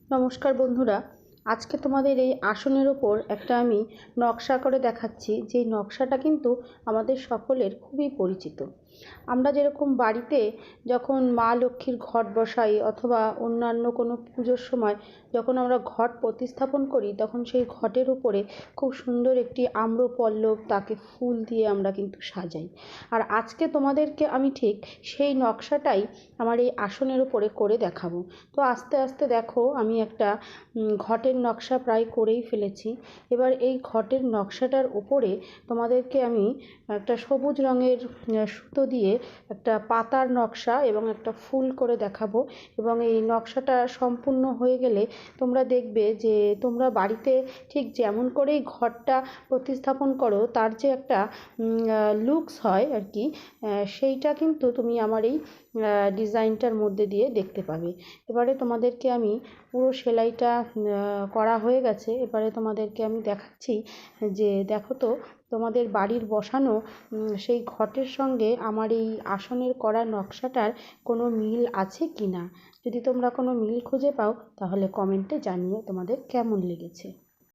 নমস্কার বন্ধুরা, আজকে তোমাদের এই আসনের ওপর একটা আমি নকশা করে দেখাচ্ছি। যেই নকশাটা কিন্তু আমাদের সকলের খুবই পরিচিত। আমরা যেরকম বাড়িতে যখন মা লক্ষ্মীর ঘট বসাই অথবা অন্যান্য কোনো পুজোর সময় যখন আমরা ঘট প্রতিস্থাপন করি, তখন সেই ঘটের উপরে খুব সুন্দর একটি আম্রপল্লব, তাকে ফুল দিয়ে আমরা কিন্তু সাজাই। আর আজকে তোমাদেরকে আমি ঠিক সেই নকশাটাই আমার এই আসনের উপরে করে দেখাবো। তো আস্তে আস্তে দেখো, আমি একটা ঘটের নকশা প্রায় করেই ফেলেছি। এবার এই ঘটের নকশাটার উপরে তোমাদেরকে আমি একটা সবুজ রঙের সুতো দিয়ে একটা পাতার নকশা এবং একটা ফুল করে দেখাবো। এবং এই নকশাটা সম্পূর্ণ হয়ে গেলে তোমরা দেখবে যে তোমরা বাড়িতে ঠিক যেমন করেই ঘরটা প্রতিস্থাপন করো, তার যে একটা লুকস হয় আর কি, সেইটা কিন্তু তুমি আমার এই ডিজাইনটার মধ্যে দিয়ে দেখতে পাবে। এবারে তোমাদেরকে আমি পুরো সেলাইটা করা হয়ে গেছে। এবারে তোমাদেরকে আমি দেখাচ্ছি যে দেখো তো, তোমাদের বাড়ির বসানো সেই ঘটের সঙ্গে আমার এই আসনের করা নকশাটার কোনো মিল আছে কি না। যদি তোমরা কোনো মিল খুঁজে পাও তাহলে কমেন্টে জানিও তোমাদের কেমন লেগেছে।